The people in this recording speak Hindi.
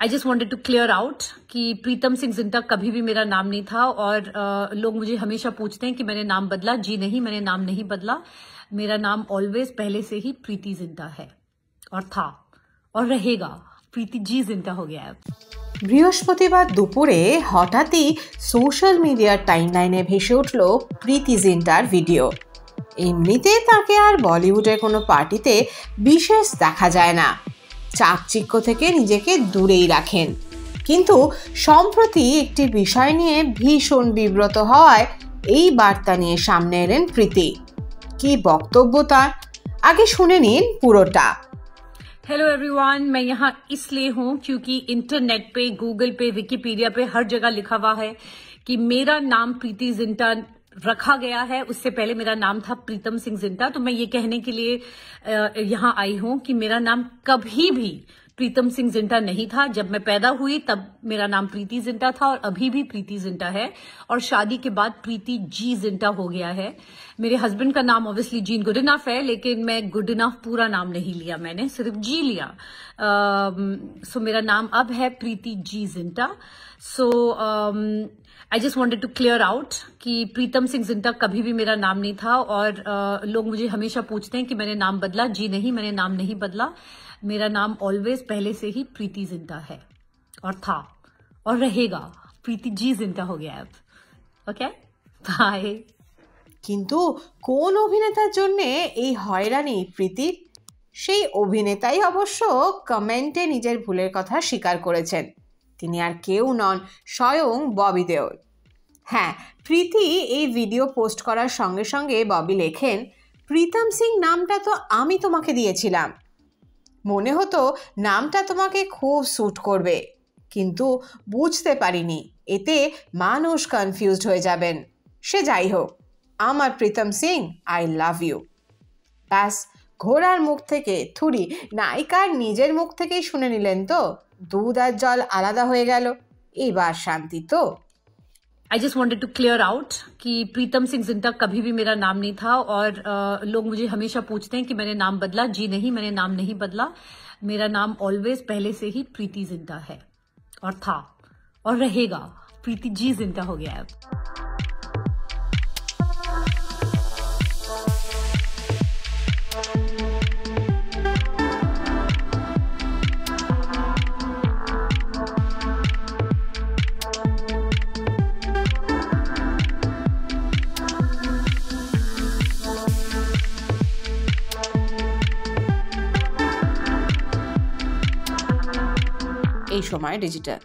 I just wanted to clear out कि प्रीतम सिंह जिंटा कभी भी मेरा नाम नहीं था। और लोग मुझे हमेशा पूछते हैं कि मैंने नाम बदला। जी नहीं, मैंने नाम नहीं बदला। मेरा नाम ऑलवेज पहले से ही प्रीति जिंटा है और था और रहेगा। प्रीति जी जिंटा हो गया है। বৃহস্পতিবার দুপুরে হঠাৎই সোশ্যাল মিডিয়ার টাইমলাইনে ভেসে উঠল প্রীতি জিন্টার ভিডিও। এমনিতে তাকে আর বলিউডের কোনো পার্টিতে বিশেষ দেখা যায় না, চাকচিক্য থেকে নিজেকে দূরেই রাখেন। কিন্তু সম্প্রতি একটি বিষয় নিয়ে ভীষণ বিব্রত হওয়ায় এই বার্তা নিয়ে সামনে এলেন প্রীতি। কি বক্তব্য তার, আগে শুনে নিন পুরোটা। हेलो एवरीवन, मैं यहाँ इसलिए हूँ क्योंकि इंटरनेट पे, गूगल पे, विकिपीडिया पे हर जगह लिखा हुआ है कि मेरा नाम प्रीति जिंटा रखा गया है। उससे पहले मेरा नाम था प्रीतम सिंह जिंटा। तो मैं ये कहने के लिए यहाँ आई हूँ कि मेरा नाम कभी भी प्रीतम सिंह जिंटा नहीं था। जब मैं पैदा हुई तब मेरा नाम प्रीति जिंटा था और अभी भी प्रीति जिंटा है। और शादी के बाद प्रीति जी जिंटा हो गया है। मेरे हस्बैंड का नाम ऑब्वियसली जीन गुड इनफ है, लेकिन मैं गुड इनफ पूरा नाम नहीं लिया, मैंने सिर्फ जी लिया। सो मेरा नाम अब है Preity ji Zinta. So I just wanted to clear out कि प्रीतम सिंह जिंटा कभी भी मेरा नाम नहीं था। और लोग मुझे हमेशा पूछते हैं कि मैंने नाम बदला। जी नहीं, मैंने नाम नहीं बदला। मेरा नाम ऑलवेज पहले से ही प्रीति जिंटा है और था और रहेगा। प्रीति जी जिंटा हो गया है अब। Okay, bye. কিন্তু কোন অভিনেতার জন্য এই হয়রানি প্রীতির? সেই অভিনেতাই অবশ্য কমেন্টে নিজের ভুলের কথা স্বীকার করেছেন। তিনি আর কেউ নন, স্বয়ং ববি দেওল। হ্যাঁ, প্রীতি এই ভিডিও পোস্ট করার সঙ্গে সঙ্গে ববি লেখেন, প্রীতম সিং নামটা তো আমি তোমাকে দিয়েছিলাম, মনে হতো নামটা তোমাকে খুব স্যুট করবে, কিন্তু বুঝতে পারিনি এতে মানুষ কনফিউজড হয়ে যাবেন। সে যাই হোক, আমার Pritam Singh, I love you. ব্যাস, ঘোড়ার মুখ থেকে থুরি নায়িকার নিজের মুখ থেকেই শুনে নিলেন তো, দুধ আর জল আলাদা হয়ে গেল। এবার শান্তি তো। I just wanted to clear out कि प्रीतम सिंह जिंटा कभी भी मेरा नाम नहीं था। और लोग मुझे हमेशा पूछते हैं कि मैंने नाम बदला। जी नहीं, मैंने नाम नहीं बदला। मेरा नाम ऑलवेज पहले से ही प्रीति जिंटा है और था और रहेगा। प्रीति जी जिंटा हो गया है। এই সময় ডিজিটাল।